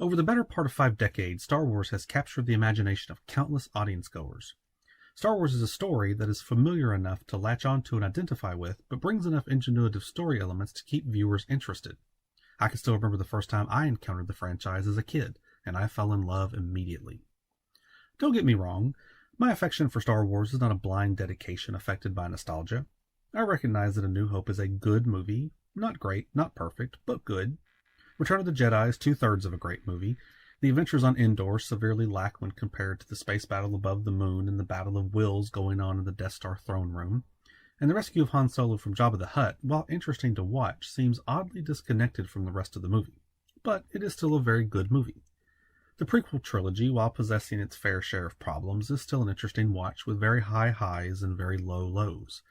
Over the better part of 5 decades, Star Wars has captured the imagination of countless audience goers. Star Wars is a story that is familiar enough to latch onto and identify with, but brings enough ingenuitive story elements to keep viewers interested. I can still remember the first time I encountered the franchise as a kid, and I fell in love immediately. Don't get me wrong, my affection for Star Wars is not a blind dedication affected by nostalgia. I recognize that A New Hope is a good movie, not great, not perfect, but good. Return of the Jedi is 2/3 of a great movie. The adventures on Endor severely lack when compared to the space battle above the moon and the battle of wills going on in the Death Star throne room. And the rescue of Han Solo from Jabba the Hutt, while interesting to watch, seems oddly disconnected from the rest of the movie. But it is still a very good movie. The prequel trilogy, while possessing its fair share of problems, is still an interesting watch with very high highs and very low lows.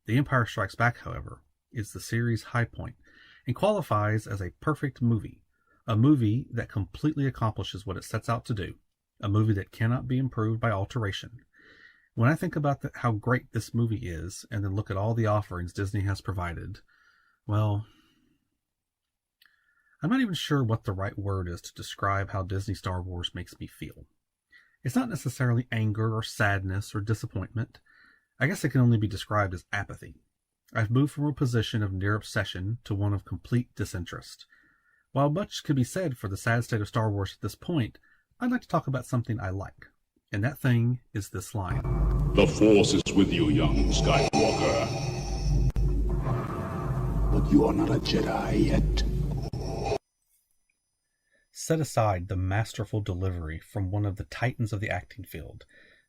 The Empire Strikes Back, however, is the series' high point and qualifies as a perfect movie, a movie that completely accomplishes what it sets out to do, a movie that cannot be improved by alteration. When I think about how great this movie is, and then look at all the offerings Disney has provided, well, I'm not even sure what the right word is to describe how Disney Star Wars makes me feel. It's not necessarily anger or sadness or disappointment. I guess it can only be described as apathy. I've moved from a position of near obsession to one of complete disinterest. While much could be said for the sad state of Star Wars at this point, I'd like to talk about something I like. And that thing is this line. The Force is with you, young Skywalker. But you are not a Jedi yet. Set aside the masterful delivery from one of the titans of the acting field,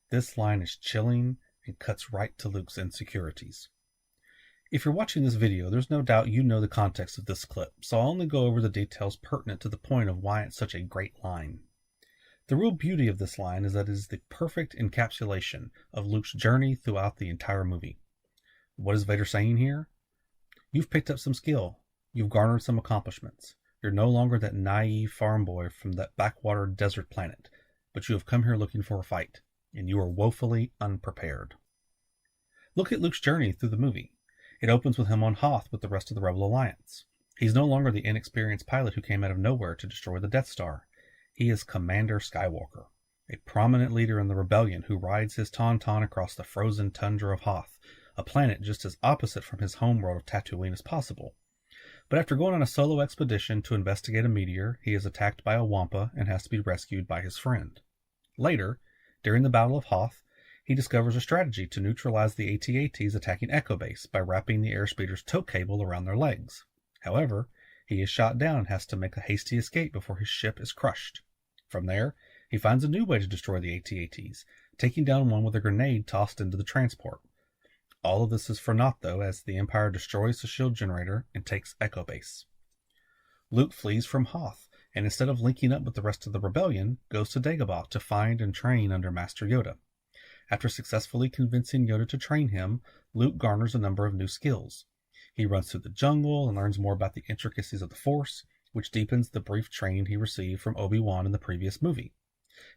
this line is chilling and cuts right to Luke's insecurities. If you're watching this video, there's no doubt you know the context of this clip, so I'll only go over the details pertinent to the point of why it's such a great line. The real beauty of this line is that it is the perfect encapsulation of Luke's journey throughout the entire movie. What is Vader saying here? You've picked up some skill. You've garnered some accomplishments. You're no longer that naive farm boy from that backwater desert planet, but you have come here looking for a fight, and you are woefully unprepared. Look at Luke's journey through the movie. It opens with him on Hoth with the rest of the Rebel Alliance. He's no longer the inexperienced pilot who came out of nowhere to destroy the Death Star. He is Commander Skywalker, a prominent leader in the rebellion who rides his Tauntaun across the frozen tundra of Hoth, a planet just as opposite from his homeworld of Tatooine as possible. But after going on a solo expedition to investigate a meteor, he is attacked by a Wampa and has to be rescued by his friend. Later, during the Battle of Hoth, he discovers a strategy to neutralize the AT-ATs attacking Echo Base by wrapping the airspeeder's tow cable around their legs. However, he is shot down and has to make a hasty escape before his ship is crushed. From there, he finds a new way to destroy the AT-ATs, taking down one with a grenade tossed into the transport. All of this is for naught, though, as the Empire destroys the shield generator and takes Echo Base. Luke flees from Hoth, and instead of linking up with the rest of the rebellion, goes to Dagobah to find and train under Master Yoda. After successfully convincing Yoda to train him, Luke garners a number of new skills. He runs through the jungle and learns more about the intricacies of the Force, which deepens the brief training he received from Obi-Wan in the previous movie.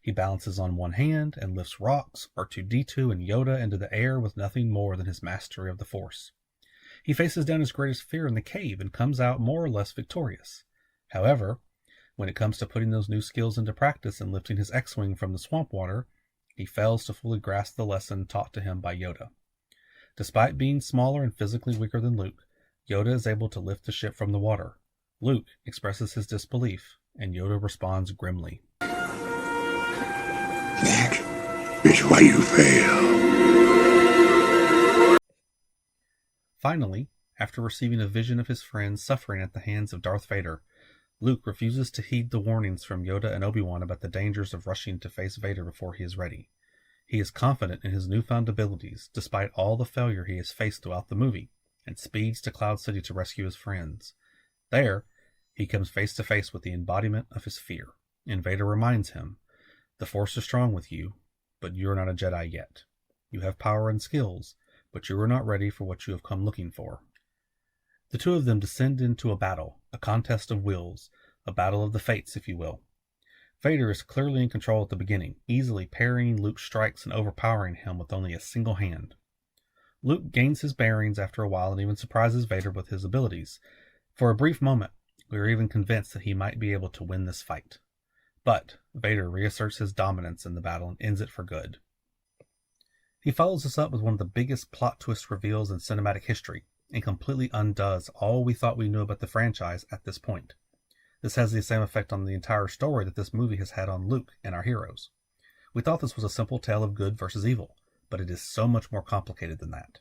He balances on one hand and lifts rocks, R2-D2 and Yoda into the air with nothing more than his mastery of the Force. He faces down his greatest fear in the cave and comes out more or less victorious. However, when it comes to putting those new skills into practice and lifting his X-Wing from the swamp water, he fails to fully grasp the lesson taught to him by Yoda. Despite being smaller and physically weaker than Luke, Yoda is able to lift the ship from the water. Luke expresses his disbelief, and Yoda responds grimly. That is why you fail. Finally, after receiving a vision of his friends suffering at the hands of Darth Vader, Luke refuses to heed the warnings from Yoda and Obi-Wan about the dangers of rushing to face Vader before he is ready. He is confident in his newfound abilities, despite all the failure he has faced throughout the movie, and speeds to Cloud City to rescue his friends. There, he comes face to face with the embodiment of his fear, and Vader reminds him, "The Force is strong with you, but you are not a Jedi yet. You have power and skills, but you are not ready for what you have come looking for." The two of them descend into a battle, a contest of wills, a battle of the fates, if you will. Vader is clearly in control at the beginning, easily parrying Luke's strikes and overpowering him with only a single hand. Luke gains his bearings after a while and even surprises Vader with his abilities. For a brief moment, we are even convinced that he might be able to win this fight. But Vader reasserts his dominance in the battle and ends it for good. He follows this up with one of the biggest plot twist reveals in cinematic history, and completely undoes all we thought we knew about the franchise at this point. This has the same effect on the entire story that this movie has had on Luke and our heroes. We thought this was a simple tale of good versus evil, but it is so much more complicated than that.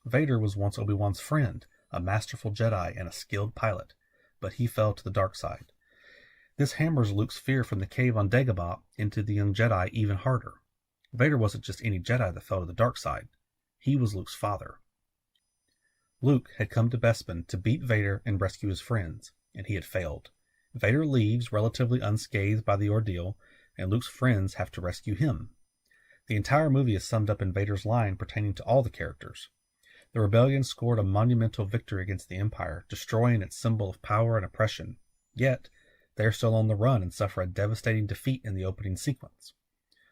Vader was once Obi-Wan's friend, a masterful Jedi and a skilled pilot, but he fell to the dark side. This hammers Luke's fear from the cave on Dagobah into the young Jedi even harder. Vader wasn't just any Jedi that fell to the dark side. He was Luke's father. Luke had come to Bespin to beat Vader and rescue his friends, and he had failed. Vader leaves relatively unscathed by the ordeal, and Luke's friends have to rescue him. The entire movie is summed up in Vader's line pertaining to all the characters. The rebellion scored a monumental victory against the Empire, destroying its symbol of power and oppression. Yet, they are still on the run and suffer a devastating defeat in the opening sequence.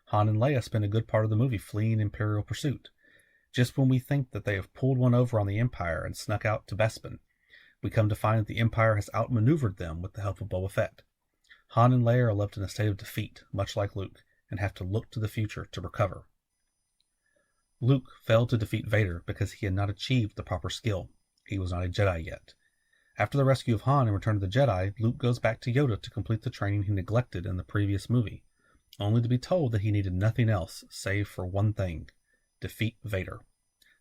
Han and Leia spend a good part of the movie fleeing Imperial pursuit. Just when we think that they have pulled one over on the Empire and snuck out to Bespin, we come to find that the Empire has outmaneuvered them with the help of Boba Fett. Han and Leia are left in a state of defeat, much like Luke, and have to look to the future to recover. Luke failed to defeat Vader because he had not achieved the proper skill. He was not a Jedi yet. After the rescue of Han and Return of the Jedi, Luke goes back to Yoda to complete the training he neglected in the previous movie, only to be told that he needed nothing else save for one thing: defeat Vader,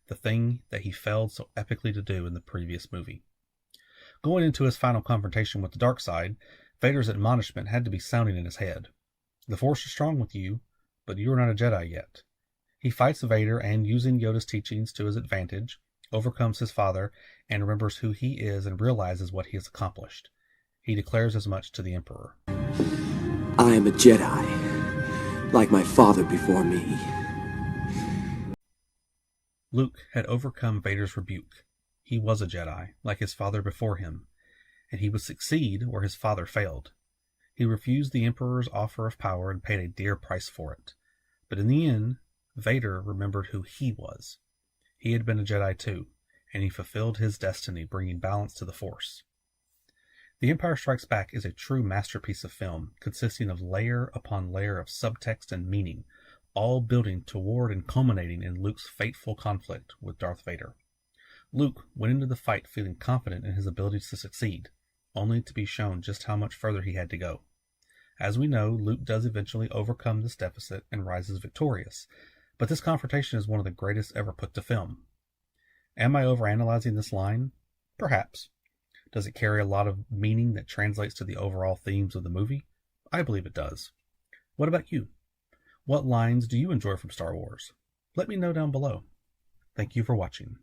the thing that he failed so epically to do in the previous movie. Going into his final confrontation with the dark side, Vader's admonishment had to be sounding in his head. The Force is strong with you, but you are not a Jedi yet. He fights Vader and, using Yoda's teachings to his advantage, overcomes his father and remembers who he is and realizes what he has accomplished. He declares as much to the Emperor. I am a Jedi, like my father before me. Luke had overcome Vader's rebuke. He was a Jedi, like his father before him, and he would succeed where his father failed. He refused the Emperor's offer of power and paid a dear price for it. But in the end, Vader remembered who he was. He had been a Jedi too, and he fulfilled his destiny, bringing balance to the Force. The Empire Strikes Back is a true masterpiece of film, consisting of layer upon layer of subtext and meaning, all building toward and culminating in Luke's fateful conflict with Darth Vader. Luke went into the fight feeling confident in his ability to succeed, only to be shown just how much further he had to go. As we know, Luke does eventually overcome this deficit and rises victorious, but this confrontation is one of the greatest ever put to film. Am I overanalyzing this line? Perhaps. Does it carry a lot of meaning that translates to the overall themes of the movie? I believe it does. What about you? What lines do you enjoy from Star Wars? Let me know down below. Thank you for watching.